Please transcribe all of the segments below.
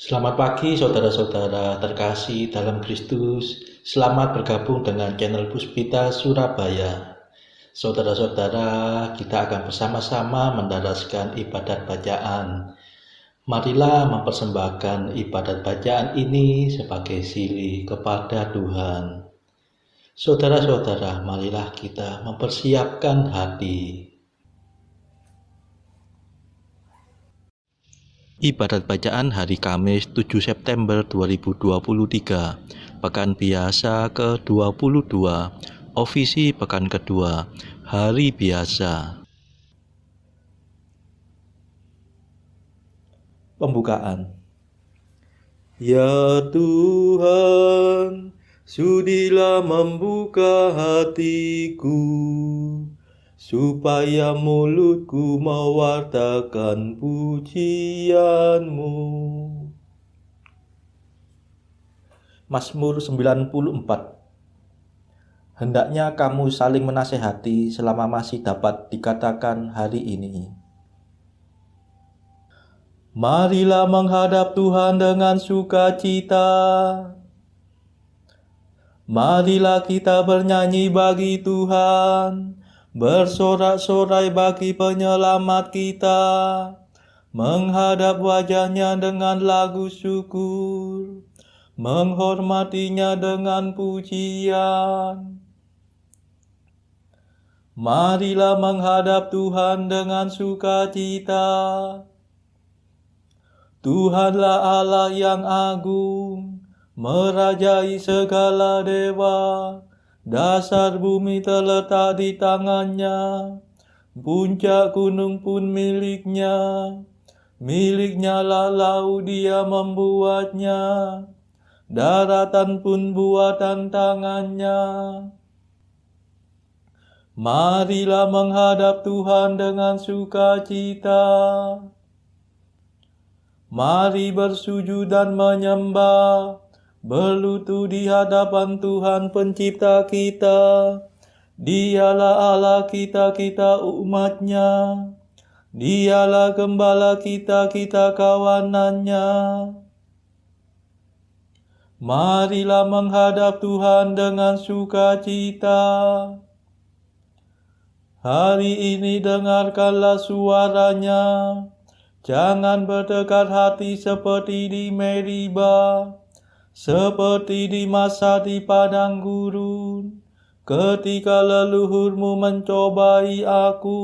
Selamat pagi saudara-saudara terkasih dalam Kristus. Selamat bergabung dengan channel Puspita Surabaya. Saudara-saudara, kita akan bersama-sama mendaraskan ibadat bacaan. Marilah mempersembahkan ibadat bacaan ini sebagai sili kepada Tuhan. Saudara-saudara, marilah kita mempersiapkan hati. Ibadat bacaan hari Kamis 7 September 2023, Pekan Biasa ke-22, Ofisi Pekan kedua, Hari Biasa. Pembukaan. Ya Tuhan, sudilah membuka hatiku, supaya mulutku mewartakan pujian-Mu. Mazmur 94. Hendaknya kamu saling menasehati selama masih dapat dikatakan hari ini. Marilah menghadap Tuhan dengan sukacita. Marilah kita bernyanyi bagi Tuhan, bersorak-sorai bagi penyelamat kita, menghadap wajahnya dengan lagu syukur, menghormatinya dengan pujian. Marilah menghadap Tuhan dengan sukacita. Tuhanlah Allah yang agung, merajai segala dewa. Dasar bumi terletak di tangannya, puncak gunung pun miliknya. Miliknya lah laut dia membuatnya, daratan pun buatan tangannya. Marilah menghadap Tuhan dengan sukacita. Mari bersujud dan menyembah, berlutut di hadapan Tuhan pencipta kita. Dialah Allah kita, kita umatnya. Dialah gembala kita, kita kawanannya. Marilah menghadap Tuhan dengan sukacita. Hari ini dengarkanlah suaranya. Jangan berdekat hati seperti di Meriba, seperti di masa di padang gurun, ketika leluhurmu mencobai aku,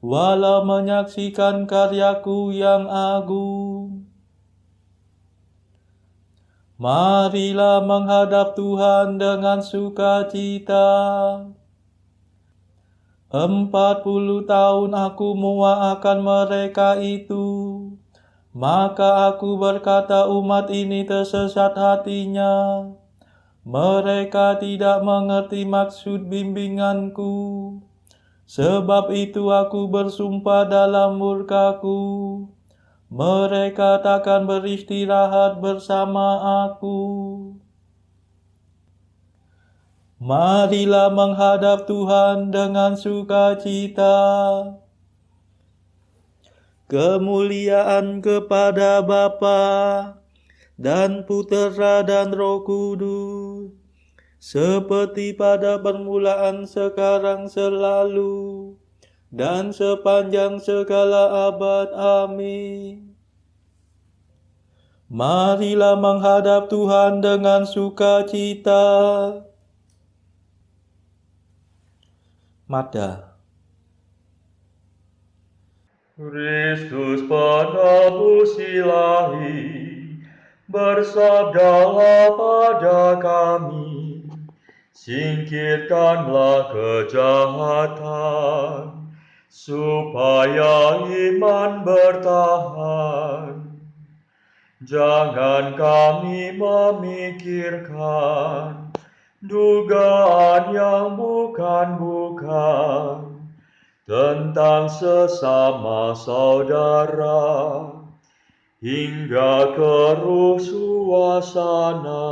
walau menyaksikan karyaku yang agung. Marilah menghadap Tuhan dengan sukacita. 40 tahun aku muak akan mereka itu. Maka aku berkata umat ini tersesat hatinya. Mereka tidak mengerti maksud bimbinganku. Sebab itu aku bersumpah dalam murkaku. Mereka takkan beristirahat bersama aku. Marilah menghadap Tuhan dengan sukacita. Kemuliaan kepada Bapa dan Putera dan Roh Kudus, seperti pada permulaan, sekarang, selalu, dan sepanjang segala abad. Amin. Marilah menghadap Tuhan dengan sukacita. Mada. Kristus penebus ilahi, bersabdalah pada kami, singkirkanlah kejahatan, supaya iman bertahan. Jangan kami memikirkan dugaan yang bukan-bukan tentang sesama saudara, hingga keruh suasana.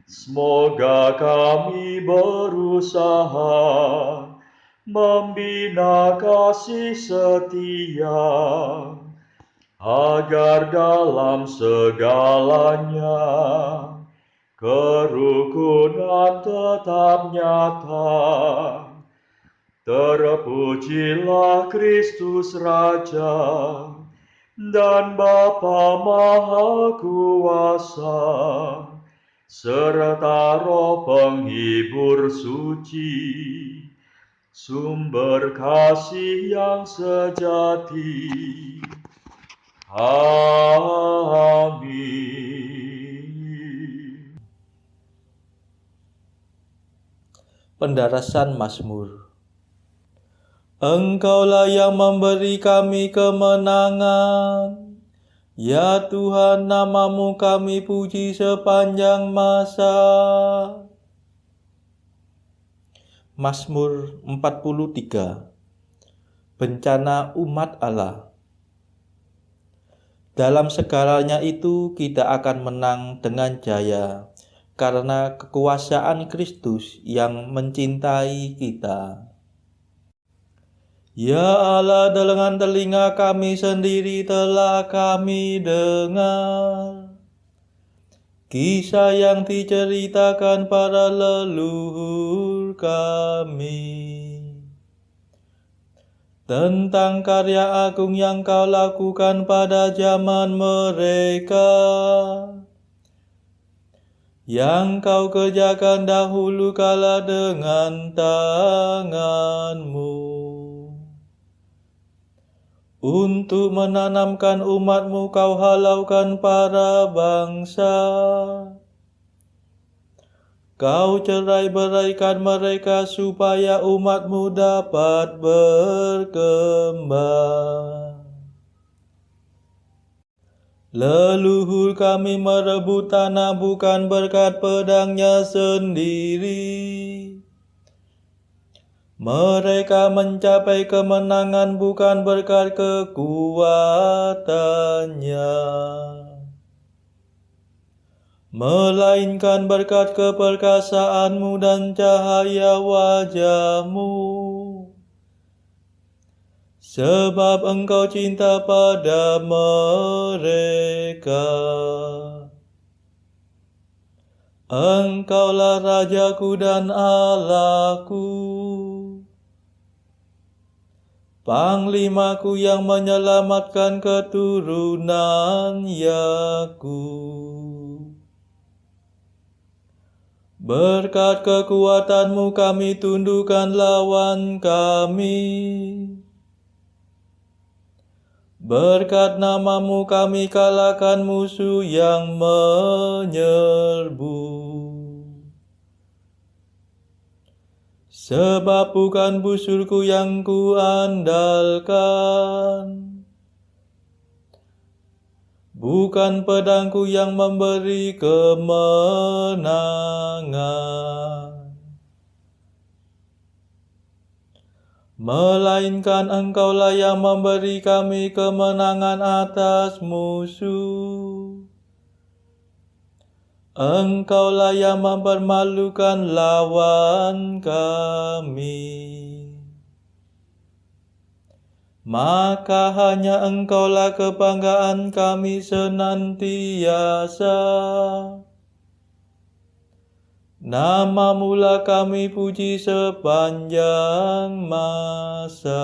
Semoga kami berusaha membina kasih setia agar dalam segalanya kerukunan tetap nyata. Terpujilah Kristus Raja dan Bapa Maha Kuasa, serta Roh Penghibur suci, sumber kasih yang sejati. Amin. Pendarasan Mazmur. Engkaulah yang memberi kami kemenangan, ya Tuhan, namamu kami puji sepanjang masa. Mazmur 43. Bencana umat Allah. Dalam segalanya itu kita akan menang dengan jaya, karena kekuasaan Kristus yang mencintai kita. Ya Allah, dengan telinga kami sendiri telah kami dengar kisah yang diceritakan para leluhur kami tentang karya agung yang kau lakukan pada zaman mereka, yang kau kerjakan dahulu kala dengan tanganmu, untuk menanamkan umatmu kau halaukan para bangsa. Kau cerai-beraikan mereka supaya umatmu dapat berkembang. Leluhur kami merebut tanah bukan berkat pedangnya sendiri. Mereka mencapai kemenangan bukan berkat kekuatannya, melainkan berkat keperkasaanmu dan cahaya wajahmu. Sebab engkau cinta pada mereka. Engkaulah Rajaku dan Allahku, Panglimaku yang menyelamatkan keturunan Yakub. Berkat kekuatanmu kami tundukkan lawan kami. Berkat namamu kami kalahkan musuh yang menyerbu. Sebab bukan busurku yang kuandalkan, bukan pedangku yang memberi kemenangan, melainkan engkaulah yang memberi kami kemenangan atas musuh. Engkaulah yang mempermalukan lawan kami. Maka hanya engkaulah kebanggaan kami senantiasa. Namamulah kami puji sepanjang masa.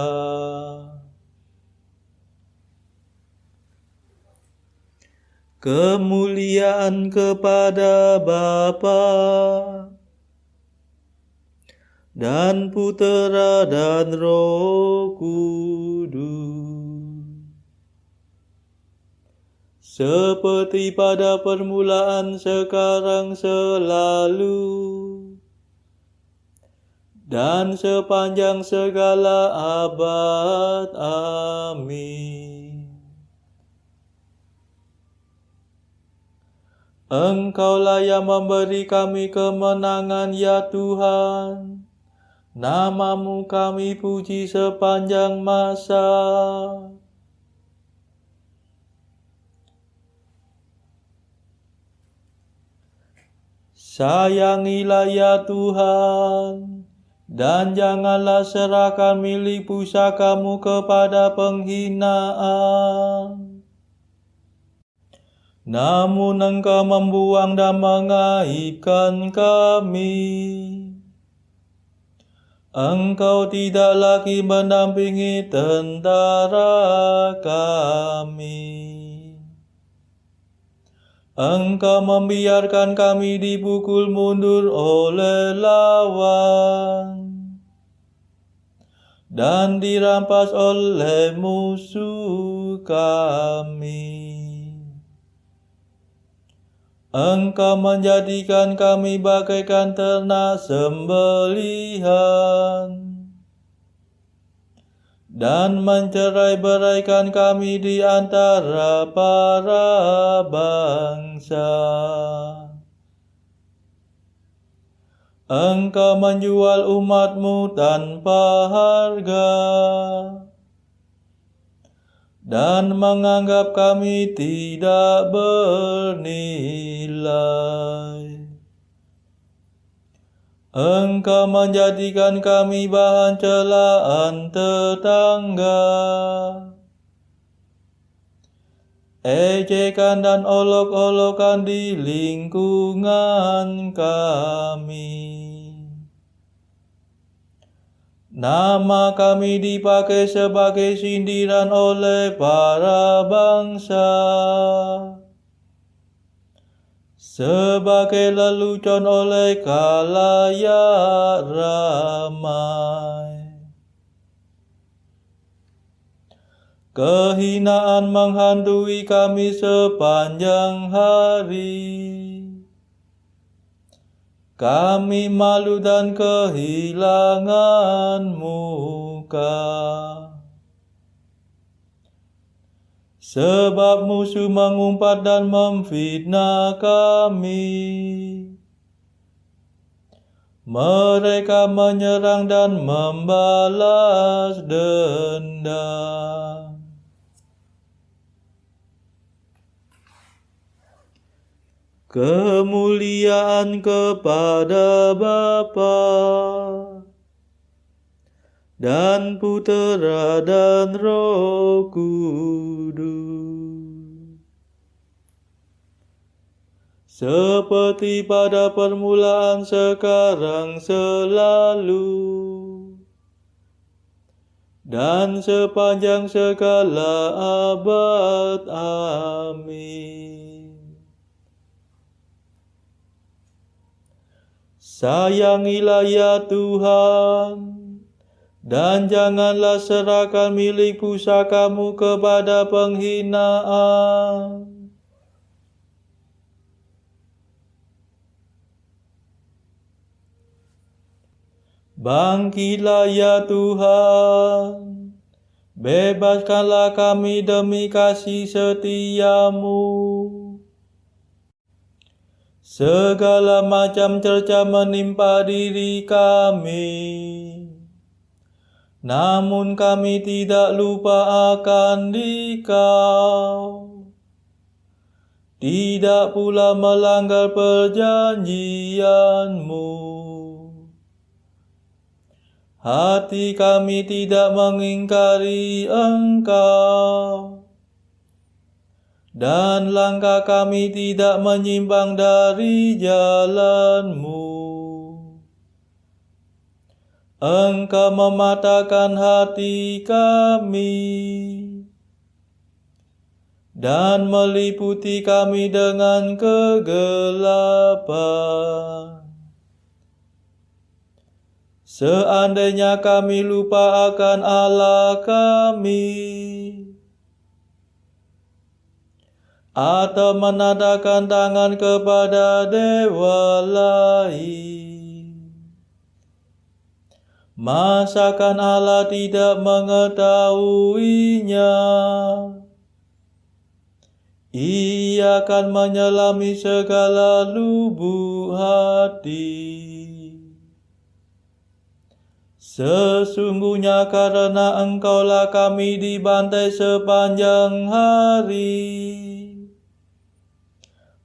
Kemuliaan kepada Bapa dan Putera dan Roh Kudus, seperti pada permulaan, sekarang, selalu, dan sepanjang segala abad. Amin. Engkaulah yang memberi kami kemenangan, ya Tuhan. Namamu kami puji sepanjang masa. Sayangilah ya Tuhan, dan janganlah serahkan milik pusakamu kepada penghinaan. namun Engkau membuang dan mengaibkan kami. Engkau tidak lagi mendampingi tentara kami. Engkau membiarkan kami dipukul mundur oleh lawan dan dirampas oleh musuh kami. Engkau menjadikan kami bagaikan ternak sembelihan dan mencerai-beraikan kami di antara para bangsa. Engkau menjual umat-Mu tanpa harga dan menganggap kami tidak bernilai. Engkau menjadikan kami bahan celaan tetangga, ejekan dan olok-olokan di lingkungan kami. Nama kami dipakai sebagai sindiran oleh para bangsa, sebagai lelucon oleh khalayak ramai. Kehinaan menghantui kami sepanjang hari. Kami malu dan kehilangan muka, sebab musuh mengumpat dan memfitnah kami. Mereka menyerang dan membalas dendam. Kemuliaan kepada Bapa dan Putera dan Roh Kudus, seperti pada permulaan, sekarang, selalu, dan sepanjang segala abad. Amin. Sayangilah ya Tuhan, dan janganlah serahkan milik pusaka-Mu kepada penghinaan. Bangkitlah ya Tuhan, bebaskanlah kami demi kasih setia-Mu. Segala macam cerca menimpa diri kami, namun kami tidak lupa akan Dikau, tidak pula melanggar perjanjian-Mu. Hati kami tidak mengingkari Engkau, dan langkah kami tidak menyimpang dari jalan-Mu. Engkau mematahkan hati kami dan meliputi kami dengan kegelapan. Seandainya kami lupa akan Allah kami, atau menadahkan tangan kepada dewa lain, masakan Allah tidak mengetahuinya? Ia akan menyelami segala lubuk hati. Sesungguhnya karena Engkaulah kami dibantai sepanjang hari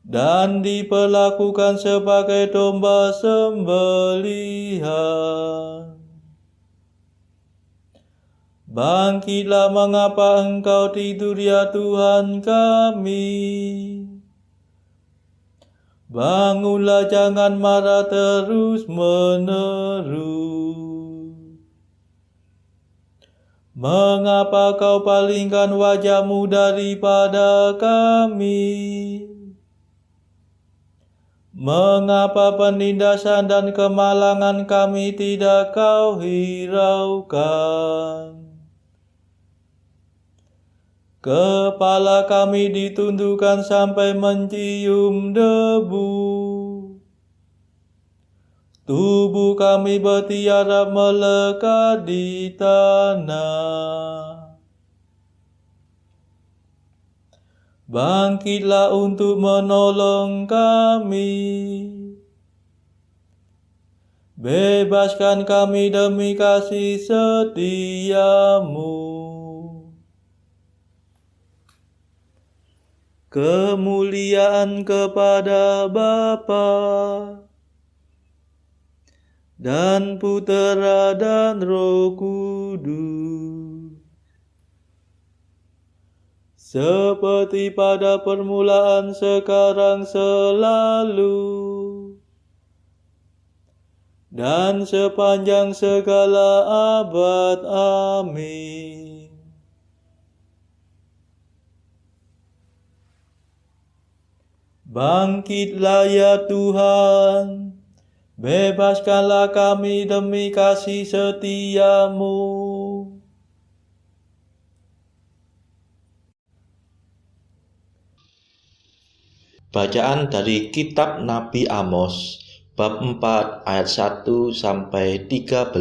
dan diperlakukan sebagai domba sembelihan. Bangkitlah, mengapa Engkau tidur ya Tuhan kami? Bangunlah, jangan marah terus-menerus. Mengapa kau palingkan wajahmu daripada kami? Mengapa penindasan dan kemalangan kami tidak kau hiraukan? Kepala kami ditundukkan sampai mencium debu. Tubuh kami bertiarap melekat di tanah. Bangkitlah untuk menolong kami. Bebaskan kami demi kasih setiamu. Kemuliaan kepada Bapa dan Putera dan Roh Kudus, seperti pada permulaan, sekarang, selalu, dan sepanjang segala abad. Amin. Bangkitlah ya Tuhan, bebaskanlah kami demi kasih setiamu. Bacaan dari Kitab Nabi Amos, bab 4 ayat 1 sampai 13.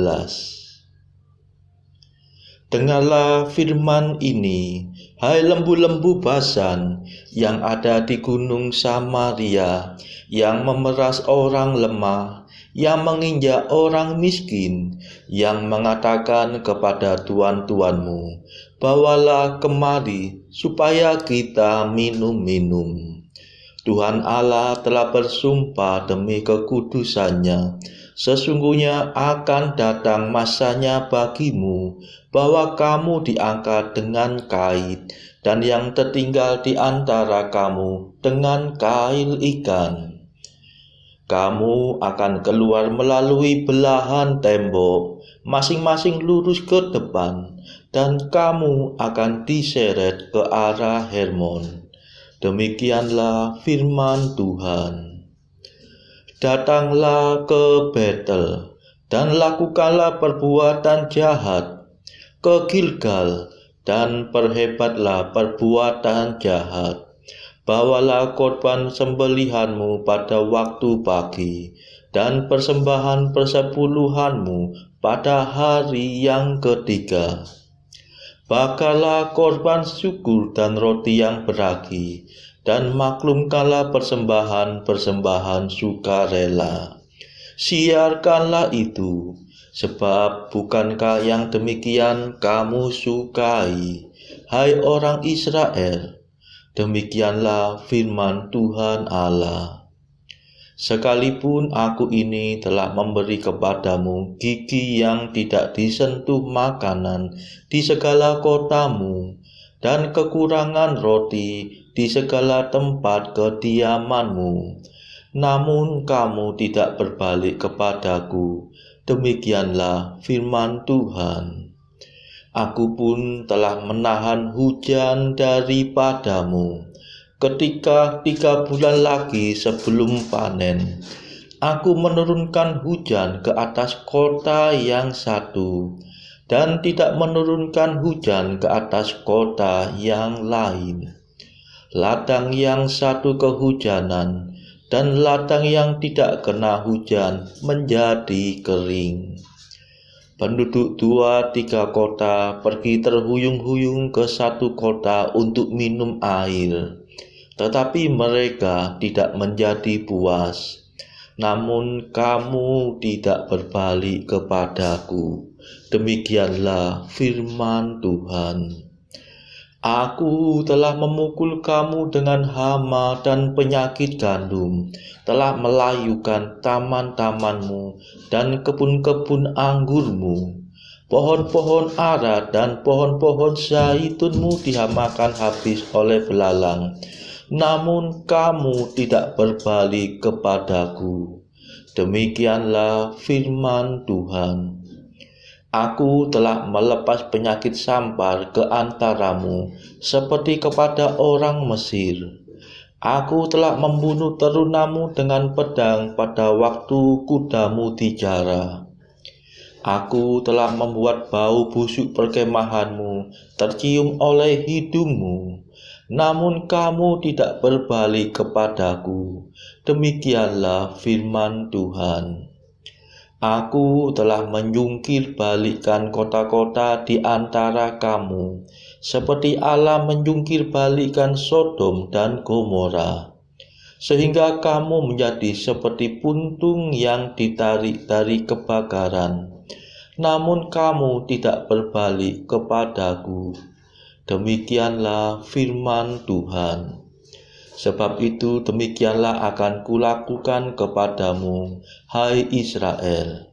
Dengarlah firman ini, hai lembu-lembu Basan yang ada di gunung Samaria, yang memeras orang lemah, yang menginjak orang miskin, yang mengatakan kepada tuan-tuanmu, bawalah kemari supaya kita minum-minum. Tuhan Allah telah bersumpah demi kekudusannya, sesungguhnya akan datang masanya bagimu, bahwa kamu diangkat dengan kait, dan yang tertinggal di antara kamu dengan kail ikan. Kamu akan keluar melalui belahan tembok, masing-masing lurus ke depan, dan kamu akan diseret ke arah Hermon. Demikianlah firman Tuhan. Datanglah ke Betel, dan lakukanlah perbuatan jahat, ke Gilgal, dan perhebatlah perbuatan jahat. Bawalah korban sembelihanmu pada waktu pagi, dan persembahan persepuluhanmu pada hari yang ketiga. Bakarlah korban syukur dan roti yang beragi, dan maklumkanlah persembahan-persembahan sukarela. Siarkanlah itu, sebab bukankah yang demikian kamu sukai, hai orang Israel? Demikianlah firman Tuhan Allah. Sekalipun aku ini telah memberi kepadamu gigi yang tidak disentuh makanan di segala kotamu, dan kekurangan roti di segala tempat kediamanmu, namun kamu tidak berbalik kepadaku. Demikianlah firman Tuhan. Aku pun telah menahan hujan daripadamu. Ketika 3 bulan lagi sebelum panen, aku menurunkan hujan ke atas kota yang satu, dan tidak menurunkan hujan ke atas kota yang lain. Ladang yang satu kehujanan, dan ladang yang tidak kena hujan menjadi kering. Penduduk 2-3 kota pergi terhuyung-huyung ke satu kota untuk minum air, tetapi mereka tidak menjadi puas. Namun kamu tidak berbalik kepadaku. Demikianlah firman Tuhan. Aku telah memukul kamu dengan hama dan penyakit gandum, telah melayukan taman-tamanmu dan kebun-kebun anggurmu. Pohon-pohon ara dan pohon-pohon zaitunmu dihamakan habis oleh belalang. namun kamu tidak berbalik kepadaku. Demikianlah firman Tuhan. Aku telah melepas penyakit sampar ke antaramu seperti kepada orang Mesir. Aku telah membunuh terunamu dengan pedang pada waktu kudamu dijara. Aku telah membuat bau busuk perkemahanmu tercium oleh hidungmu, namun kamu tidak berbalik kepadaku. Demikianlah firman Tuhan. Aku telah menyungkir balikkan kota-kota di antara kamu, seperti Allah menyungkir balikkan Sodom dan Gomora, sehingga kamu menjadi seperti puntung yang ditarik dari kebakaran. Namun kamu tidak berbalik kepadaku. Demikianlah firman Tuhan. Sebab itu demikianlah akan kulakukan kepadamu, hai Israel.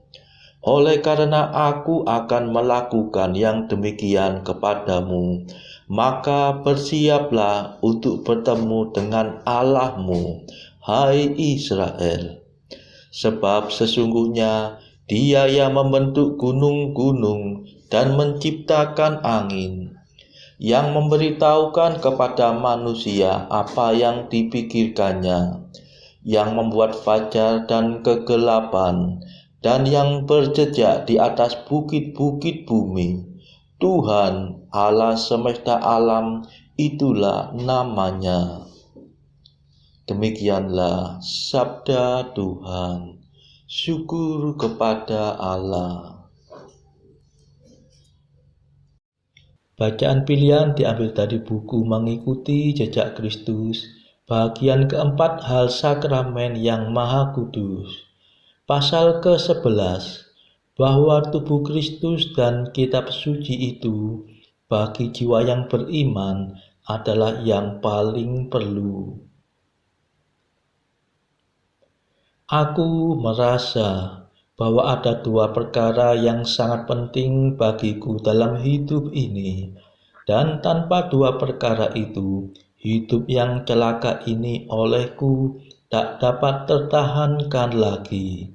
Oleh karena aku akan melakukan yang demikian kepadamu, maka bersiaplah untuk bertemu dengan Allahmu, hai Israel. Sebab sesungguhnya Dia yang membentuk gunung-gunung dan menciptakan angin, yang memberitahukan kepada manusia apa yang dipikirkannya, yang membuat fajar dan kegelapan, dan yang berjejak di atas bukit-bukit bumi. Tuhan Allah semesta alam, itulah namanya. Demikianlah sabda Tuhan. Syukur kepada Allah. Bacaan pilihan diambil dari buku Mengikuti Jejak Kristus, bagian keempat, hal sakramen yang Maha Kudus. Pasal ke-11, bahwa tubuh Kristus dan kitab suci itu bagi jiwa yang beriman adalah yang paling perlu. Aku merasa bahwa ada dua perkara yang sangat penting bagiku dalam hidup ini, dan tanpa dua perkara itu, hidup yang celaka ini olehku tak dapat tertahankan lagi.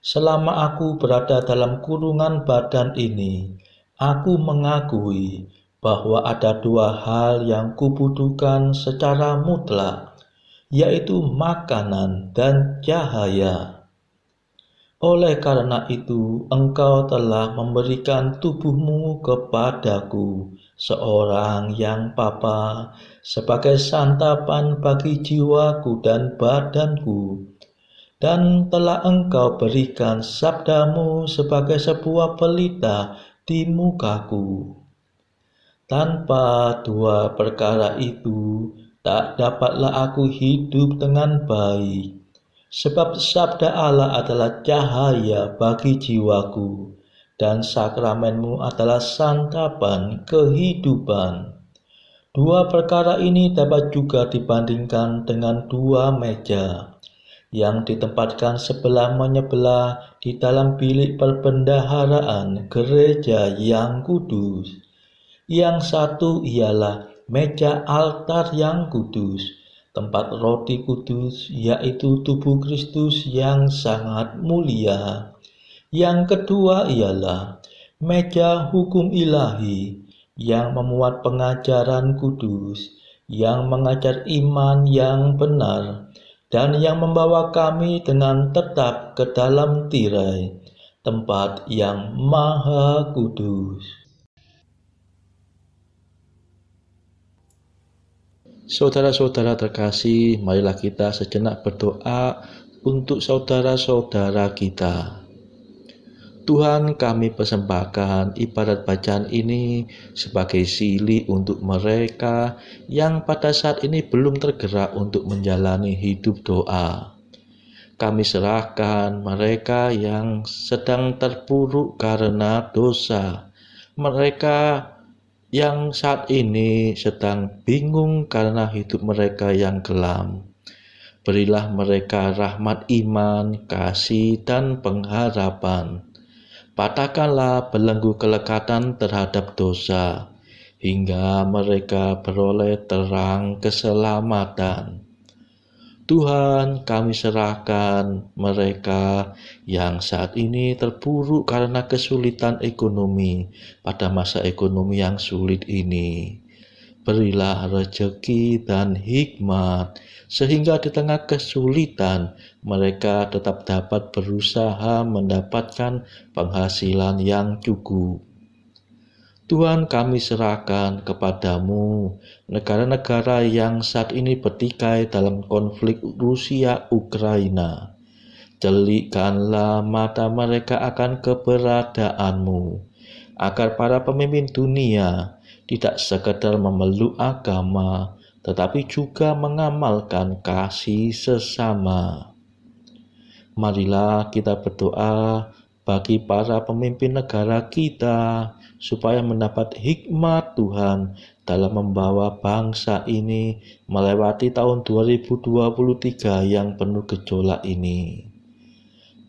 Selama aku berada dalam kurungan badan ini, aku mengakui bahwa ada dua hal yang kubutuhkan secara mutlak, yaitu makanan dan cahaya. Oleh karena itu, engkau telah memberikan tubuhmu kepadaku, seorang yang papa, sebagai santapan bagi jiwaku dan badanku, dan telah engkau berikan sabdamu sebagai sebuah pelita di mukaku. Tanpa dua perkara itu, tak dapatlah aku hidup dengan baik. Sebab sabda Allah adalah cahaya bagi jiwaku, dan sakramenmu adalah santapan kehidupan. Dua perkara ini dapat juga dibandingkan dengan dua meja yang ditempatkan sebelah menyebelah di dalam bilik perbendaharaan gereja yang kudus. Yang satu ialah meja altar yang kudus, tempat roti kudus, yaitu tubuh Kristus yang sangat mulia. Yang kedua ialah meja hukum ilahi, yang memuat pengajaran kudus, yang mengajar iman yang benar, dan yang membawa kami dengan tetap ke dalam tirai, tempat yang maha kudus. Saudara-saudara terkasih, marilah kita sejenak berdoa untuk saudara-saudara kita. Tuhan, kami persembahkan ibadat bacaan ini sebagai sili untuk mereka yang pada saat ini belum tergerak untuk menjalani hidup doa. Kami serahkan mereka yang sedang terpuruk karena dosa, mereka yang saat ini sedang bingung karena hidup mereka yang kelam. Berilah mereka rahmat iman, kasih, dan pengharapan. Patahkanlah belenggu kelekatan terhadap dosa. hingga mereka beroleh terang keselamatan. Tuhan, kami serahkan mereka yang saat ini terpuruk karena kesulitan ekonomi pada masa ekonomi yang sulit ini. Berilah rezeki dan hikmat, sehingga di tengah kesulitan mereka tetap dapat berusaha mendapatkan penghasilan yang cukup. Tuhan, kami serahkan kepadamu negara-negara yang saat ini bertikai dalam konflik Rusia-Ukraina. Jelikkanlah mata mereka akan keberadaanmu, agar para pemimpin dunia tidak sekedar memeluk agama, tetapi juga mengamalkan kasih sesama. Marilah kita berdoa bagi para pemimpin negara kita, supaya mendapat hikmat Tuhan dalam membawa bangsa ini melewati tahun 2023 yang penuh gejolak ini.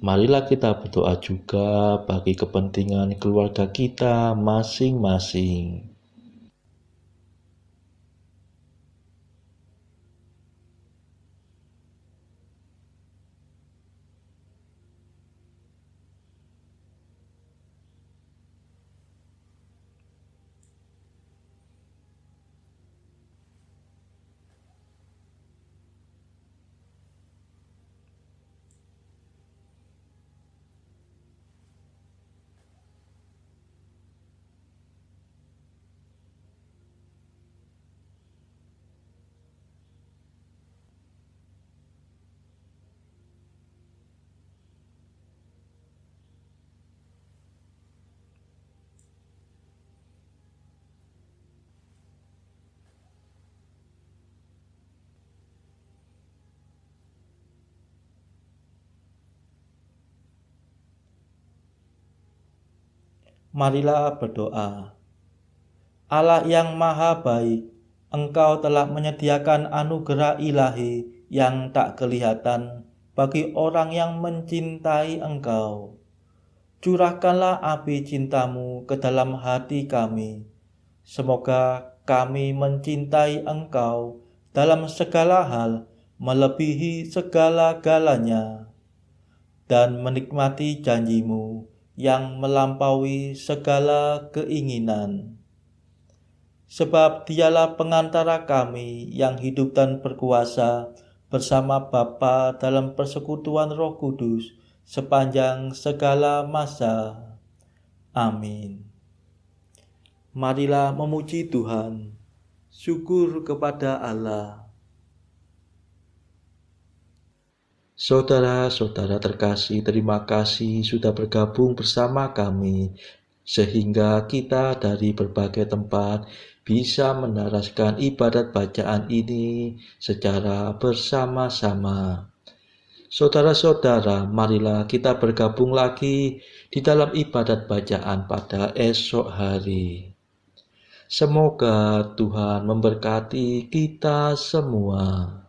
Marilah kita berdoa juga bagi kepentingan keluarga kita masing-masing. Marilah berdoa. Allah yang maha baik, Engkau telah menyediakan anugerah ilahi yang tak kelihatan bagi orang yang mencintai Engkau. Curahkanlah api cintamu ke dalam hati kami. Semoga kami mencintai Engkau dalam segala hal, melebihi segala-galanya, dan menikmati janjimu yang melampaui segala keinginan. Sebab Dialah pengantara kami yang hidup dan berkuasa bersama Bapa dalam persekutuan Roh Kudus sepanjang segala masa. Amin. Marilah memuji Tuhan. Syukur kepada Allah. Saudara-saudara terkasih, terima kasih sudah bergabung bersama kami, sehingga kita dari berbagai tempat bisa menaraskan ibadat bacaan ini secara bersama-sama. Saudara-saudara, marilah kita bergabung lagi di dalam ibadat bacaan pada esok hari. Semoga Tuhan memberkati kita semua.